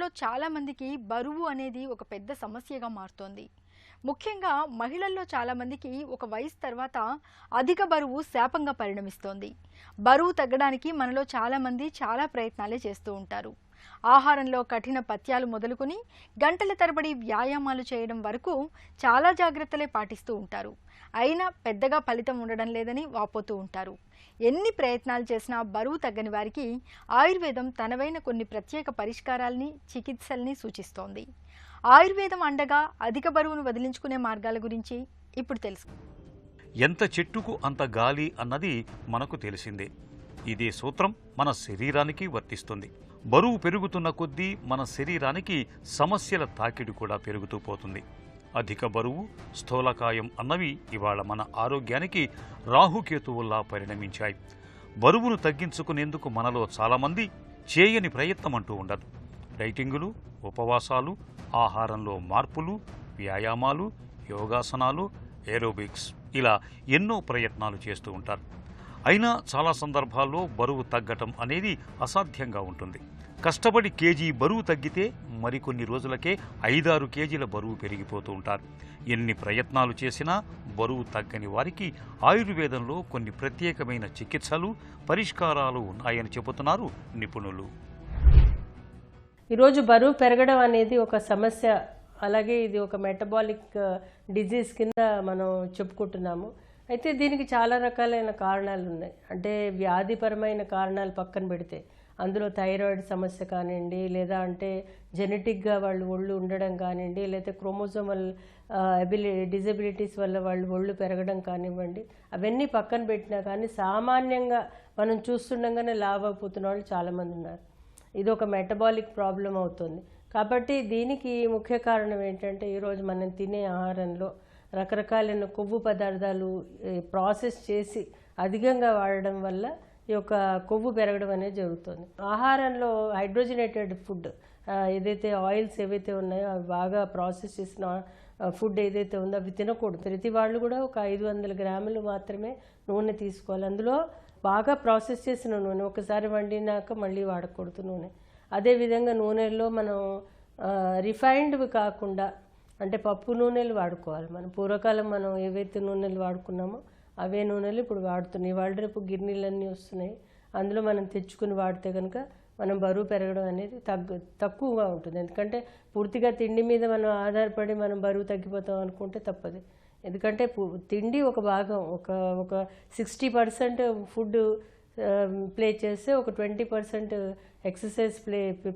రోజుల్లో చాలామందికి బరువు అనేది ఒక పెద్ద సమస్యగా మారుతోంది. ముఖ్యంగా మహిళల్లో చాలామందికి ఒక వయసు తర్వాత అధిక బరువు శాపంగా పరిణమిస్తోంది. బరువు తగ్గడానికి మనలో చాలామంది చాలా ప్రయత్నాలే చేస్తూ ఉంటారు. ఆహారంలో కఠిన పథ్యాలు మొదలుకొని గంటల తరబడి వ్యాయామాలు చేయడం వరకు చాలా జాగ్రత్తలే పాటిస్తూ ఉంటారు. అయినా పెద్దగా ఫలితం ఉండడం లేదని వాపోతూ ఉంటారు. ఎన్ని ప్రయత్నాలు చేసినా బరువు తగ్గని వారికి ఆయుర్వేదం తనవైన కొన్ని ప్రత్యేక పరిష్కారాల్ని, చికిత్సల్ని సూచిస్తోంది. ఆయుర్వేదం అండగా అధిక బరువును వదిలించుకునే మార్గాల గురించి ఇప్పుడు తెలుసు. ఎంత చెట్టుకు అంత గాలి అన్నది మనకు తెలిసిందే. ఇదే సూత్రం మన శరీరానికి వర్తిస్తుంది. బరువు పెరుగుతున్న కొద్దీ మన శరీరానికి సమస్యల తాకిడి కూడా పెరుగుతూ పోతుంది. అధిక బరువు, స్థూలకాయం అన్నవి ఇవాళ మన ఆరోగ్యానికి రాహుకేతువుల్లా పరిణమించాయి. బరువును తగ్గించుకునేందుకు మనలో చాలామంది చేయని ప్రయత్నం అంటూ ఉండదు. డైటింగులు, ఉపవాసాలు, ఆహారంలో మార్పులు, వ్యాయామాలు, యోగాసనాలు, ఏరోబిక్స్ ఇలా ఎన్నో ప్రయత్నాలు చేస్తూ ఉంటారు. అయినా చాలా సందర్భాల్లో బరువు తగ్గటం అనేది అసాధ్యంగా ఉంటుంది. కష్టపడి కేజీ బరువు తగ్గితే మరికొన్ని రోజులకే 5-6 కేజీల బరువు పెరిగిపోతూ ఉంటారు. ఎన్ని ప్రయత్నాలు చేసినా బరువు తగ్గని వారికి ఆయుర్వేదంలో కొన్ని ప్రత్యేకమైన చికిత్సలు, పరిష్కారాలు ఉన్నాయని చెబుతున్నారు నిపుణులు. ఈరోజు బరువు పెరగడం అనేది ఒక సమస్య. అలాగే ఇది ఒక మెటబాలిక్ డిజీజ్ కింద మనం చెప్పుకుంటున్నాము. అయితే దీనికి చాలా రకాలైన కారణాలు ఉన్నాయి. అంటే వ్యాధిపరమైన కారణాలు పక్కన పెడితే అందులో థైరాయిడ్ సమస్య కానివ్వండి, లేదా అంటే జెనెటిక్గా వాళ్ళు ఒళ్ళు ఉండడం కానివ్వండి, లేదా క్రోమోజోమల్ డిజబిలిటీస్ వల్ల వాళ్ళు ఒళ్ళు పెరగడం కానివ్వండి, అవన్నీ పక్కన పెట్టినా కానీ సామాన్యంగా మనం చూస్తుండగానే లావ్ అయిపోతున్న వాళ్ళు చాలామంది ఉన్నారు. ఇది ఒక మెటబాలిక్ ప్రాబ్లం అవుతుంది. కాబట్టి దీనికి ముఖ్య కారణం ఏంటంటే ఈరోజు మనం తినే ఆహారంలో రకరకాలైన కొవ్వు పదార్థాలు ప్రాసెస్ చేసి అధికంగా వాడడం వల్ల ఈ యొక్క కొవ్వు పెరగడం అనేది జరుగుతుంది. ఆహారంలో హైడ్రోజనేటెడ్ ఫుడ్ ఏదైతే ఆయిల్స్ ఏవైతే ఉన్నాయో అవి బాగా ప్రాసెస్ చేసిన ఫుడ్ ఏదైతే ఉందో అవి తినకూడదు. ప్రతి వాళ్ళు కూడా ఒక 500 గ్రాములు మాత్రమే నూనె తీసుకోవాలి. అందులో బాగా ప్రాసెస్ చేసిన నూనె, ఒకసారి వండినాక మళ్ళీ వాడకూడదు నూనె. అదేవిధంగా నూనెల్లో మనం రిఫైన్డ్వి కాకుండా అంటే పప్పు నూనెలు వాడుకోవాలి. మనం పూర్వకాలం మనం ఏవైతే నూనెలు వాడుకున్నామో అవే నూనెలు ఇప్పుడు వాడుతున్నాయి. ఇవాళ రేపు గిన్నెలన్నీ వస్తున్నాయి. అందులో మనం తెచ్చుకుని వాడితే కనుక మనం బరువు పెరగడం అనేది తక్కువగా ఉంటుంది. ఎందుకంటే పూర్తిగా తిండి మీద మనం ఆధారపడి మనం బరువు తగ్గిపోతాం అనుకుంటే తప్పదు. ఎందుకంటే తిండి ఒక భాగం, ఒక 60% ఫుడ్ ప్లే చేస్తే ఒక 20% ఎక్సర్సైజ్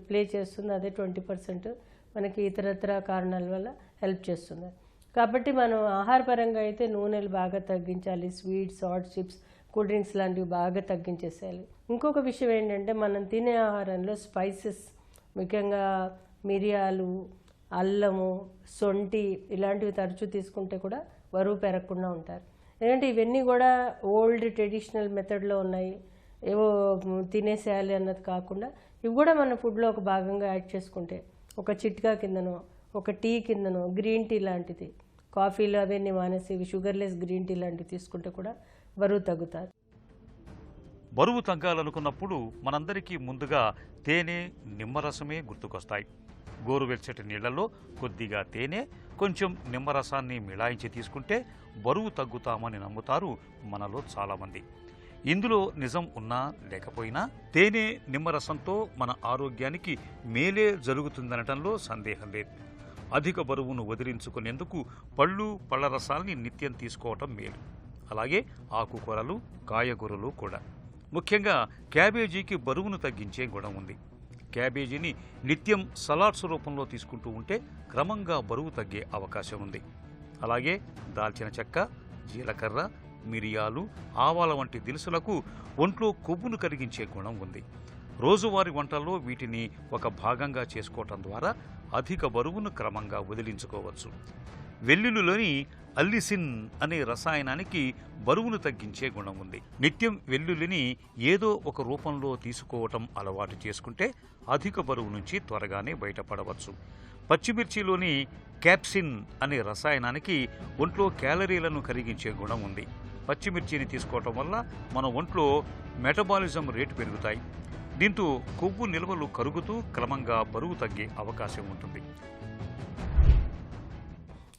ప్లే చేస్తుంది. అదే 20% మనకి ఇతరత్ర కారణాల వల్ల హెల్ప్ చేస్తుంది. కాబట్టి మనం ఆహారపరంగా అయితే నూనెలు బాగా తగ్గించాలి. Sweets, hot chips, cool drinks లాంటివి బాగా తగ్గించేసేయాలి. ఇంకొక విషయం ఏంటంటే మనం తినే ఆహారంలో స్పైసెస్, ముఖ్యంగా మిరియాలు, అల్లము, సొంటి ఇలాంటివి తరచూ తీసుకుంటే కూడా బరువు పెరగకుండా ఉంటారు. ఎందుకంటే ఇవన్నీ కూడా ఓల్డ్ ట్రెడిషనల్ మెథడ్లో ఉన్నాయి. ఏవో తినేసేయాలి అన్నది కాకుండా ఇవి కూడా మన ఫుడ్లో ఒక భాగంగా యాడ్ చేసుకుంటే ఒక చిట్కా కిందనో, ఒక టీ కిందనో, గ్రీన్ టీ లాంటిది, కాఫీలు అవన్నీ మానేసి షుగర్లెస్ గ్రీన్ టీ లాంటివి తీసుకుంటే కూడా బరువు తగ్గుతారు. బరువు తగ్గాలనుకున్నప్పుడు మనందరికీ ముందుగా తేనె, నిమ్మరసమే గుర్తుకొస్తాయి. గోరువెచ్చటి నీళ్లలో కొద్దిగా తేనె, కొంచెం నిమ్మరసాన్ని మిళాయించి తీసుకుంటే బరువు తగ్గుతామని నమ్ముతారు మనలో చాలామంది. ఇందులో నిజం ఉన్నా లేకపోయినా తేనె, నిమ్మరసంతో మన ఆరోగ్యానికి మేలే జరుగుతుందనటంలో సందేహం లేదు. అధిక బరువును వదిలించుకునేందుకు పళ్ళు, పళ్ల రసాల్ని నిత్యం తీసుకోవటం మేలు. అలాగే ఆకుకూరలు, కాయగూరలు కూడా. ముఖ్యంగా క్యాబేజీకి బరువును తగ్గించే గుణం ఉంది. క్యాబేజీని నిత్యం సలాడ్స్ రూపంలో తీసుకుంటూ ఉంటే క్రమంగా బరువు తగ్గే అవకాశం ఉంది. అలాగే దాల్చిన చెక్క, జీలకర్ర, మిరియాలు, ఆవాల వంటి దినుసులకు ఒంట్లో కొవ్వును కరిగించే గుణం ఉంది. రోజువారీ వంటల్లో వీటిని ఒక భాగంగా చేసుకోవటం ద్వారా అధిక బరువును క్రమంగా వదిలించుకోవచ్చు. వెల్లుల్లిలోని అల్లిసిన్ అనే రసాయనానికి బరువును తగ్గించే గుణం ఉంది. నిత్యం వెల్లుల్లిని ఏదో ఒక రూపంలో తీసుకోవటం అలవాటు చేసుకుంటే అధిక బరువు నుంచి త్వరగానే బయటపడవచ్చు. పచ్చిమిర్చిలోని క్యాప్సిన్ అనే రసాయనానికి ఒంట్లో క్యాలరీలను కరిగించే గుణం ఉంది. పచ్చిమిర్చిని తీసుకోవటం వల్ల మన ఒంట్లో మెటబాలిజం రేటు పెరుగుతాయి. దీంతో కొవ్వు నిల్వలు కరుగుతూ క్రమంగా బరువు తగ్గే అవకాశం ఉంటుంది.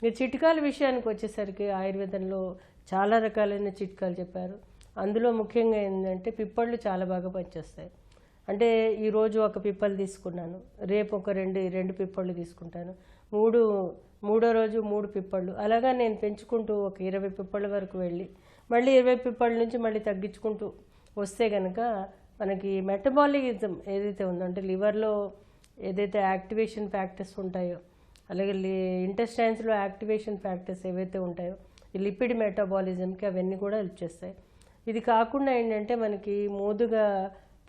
ఈ చిట్కాల విషయానికి వచ్చేసరికి ఆయుర్వేదంలో చాలా రకాలైన చిట్కాలు చెప్పారు. అందులో ముఖ్యంగా ఏంటంటే పిప్పళ్ళు చాలా బాగా పనిచేస్తాయి. అంటే ఈరోజు ఒక పిప్పలు తీసుకున్నాను, రేపు ఒక రెండు పిప్పళ్ళు తీసుకుంటాను, మూడో రోజు 3 పిప్పళ్ళు, అలాగా నేను పెంచుకుంటూ ఒక 20 పిప్పళ్ళ వరకు వెళ్ళి మళ్ళీ 20 పిప్పళ్ళ నుంచి మళ్ళీ తగ్గించుకుంటూ వస్తే కనుక మనకి మెటబాలిజం ఏదైతే ఉందో, అంటే లివర్లో ఏదైతే యాక్టివేషన్ ఫ్యాక్టర్స్ ఉంటాయో, అలాగే ఇంటెస్టైన్స్లో యాక్టివేషన్ ఫ్యాక్టర్స్ ఏవైతే ఉంటాయో ఈ లిపిడ్ మెటబాలిజంకి అవన్నీ కూడా హెల్ప్ చేస్తాయి. ఇది కాకుండా ఏంటంటే మనకి మోదుగా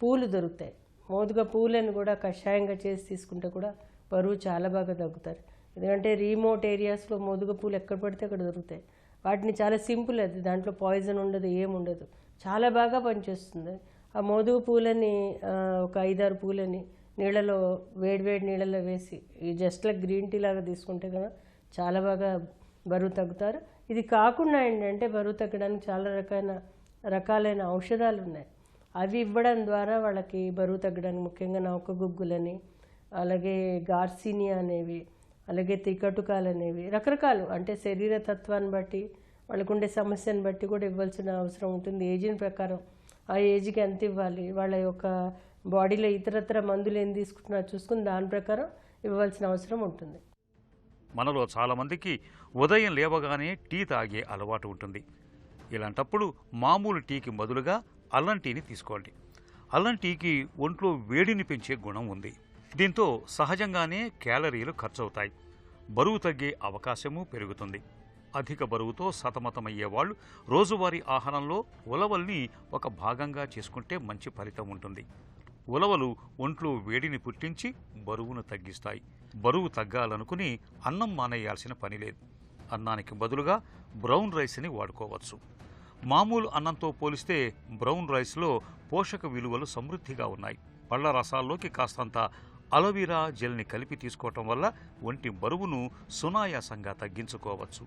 పూలు దొరుకుతాయి. మోదుగా పూలను కూడా కషాయంగా చేసి తీసుకుంటే కూడా బరువు చాలా బాగా తగ్గుతారు. ఎందుకంటే రీమోట్ ఏరియాస్లో మోదుగా పూలు ఎక్కడ పడితే అక్కడ దొరుకుతాయి. వాటిని చాలా సింపుల్, అది దాంట్లో పాయిజన్ ఉండదు, ఏముండదు, చాలా బాగా పనిచేస్తుంది. ఆ మోదుగా పూలని ఒక 5-6 పూలని నీళ్ళలో వేడి నీళ్ళలో వేసి జస్ట్ లైక్ గ్రీన్ టీ లాగా తీసుకుంటే కదా చాలా బాగా బరువు తగ్గుతారు. ఇది కాకుండా ఏంటంటే బరువు తగ్గడానికి చాలా రకాలైన ఔషధాలు ఉన్నాయి. అవి ఇవ్వడం ద్వారా వాళ్ళకి బరువు తగ్గడానికి ముఖ్యంగా నౌక గుగ్గులని, అలాగే గార్సినియా అనేవి, అలాగే తికటుకాలు అనేవి రకరకాలు, అంటే శరీర తత్వాన్ని బట్టి వాళ్ళకు ఉండే సమస్యను బట్టి కూడా ఇవ్వాల్సిన అవసరం ఉంటుంది. ఏజిన ప్రకారం ఆ ఏజ్కి ఎంత ఇవ్వాలి, వాళ్ళ యొక్క బాడీలో ఇతరత్ర మందులు ఏం తీసుకుంటున్నారో చూసుకుని దాని ప్రకారం ఇవ్వాల్సిన అవసరం ఉంటుంది. మనలో చాలామందికి ఉదయం లేవగానే టీ తాగే అలవాటు ఉంటుంది. ఇలాంటప్పుడు మామూలు టీకి బదులుగా అల్లం టీని తీసుకోండి. అల్లం టీకి ఒంట్లో వేడిని పెంచే గుణం ఉంది. దీంతో సహజంగానే క్యాలరీలు ఖర్చవుతాయి, బరువు తగ్గే అవకాశము పెరుగుతుంది. అధిక బరువుతో సతమతమయ్యే వాళ్ళు రోజువారీ ఆహారంలో ఉలవల్ని ఒక భాగంగా చేసుకుంటే మంచి ఫలితం ఉంటుంది. ఉలవలు ఒంట్లో వేడిని పుట్టించి బరువును తగ్గిస్తాయి. బరువు తగ్గాలనుకుని అన్నం మానేయాల్సిన పని లేదు. అన్నానికి బదులుగా బ్రౌన్ రైస్ని వాడుకోవచ్చు. మామూలు అన్నంతో పోలిస్తే బ్రౌన్ రైస్లో పోషక విలువలు సమృద్ధిగా ఉన్నాయి. పళ్ల రసాల్లోకి కాస్తంత అలోవెరా జెల్ని కలిపి తీసుకోవటం వల్ల ఒంటి బరువును సునాయాసంగా తగ్గించుకోవచ్చు.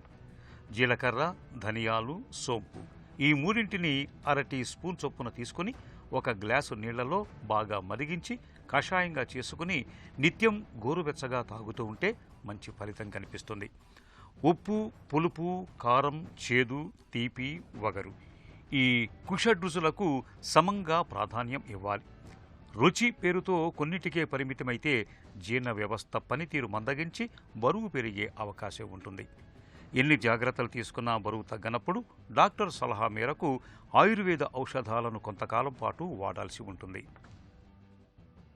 జీలకర్ర, ధనియాలు, సోంపు ఈ మూడింటిని 1/2 టీ స్పూన్ చొప్పున తీసుకుని 1 గ్లాసు నీళ్లలో బాగా మరిగించి కషాయంగా చేసుకుని నిత్యం గోరువెచ్చగా తాగుతూ ఉంటే మంచి ఫలితం కనిపిస్తుంది. ఉప్పు, పులుపు, కారం, చేదు, తీపి, వగరు ఈ కుషడ్రుచులకు సమంగా ప్రాధాన్యం ఇవ్వాలి. రుచి పేరుతో కొన్నిటికే పరిమితమైతే జీర్ణ వ్యవస్థ పనితీరు మందగించి బరువు పెరిగే అవకాశం ఉంటుంది. ఎన్ని జాగ్రత్తలు తీసుకున్నా బరువు తగ్గనప్పుడు డాక్టర్ సలహా మేరకు ఆయుర్వేద ఔషధాలను కొంతకాలం పాటు వాడాల్సి ఉంటుంది.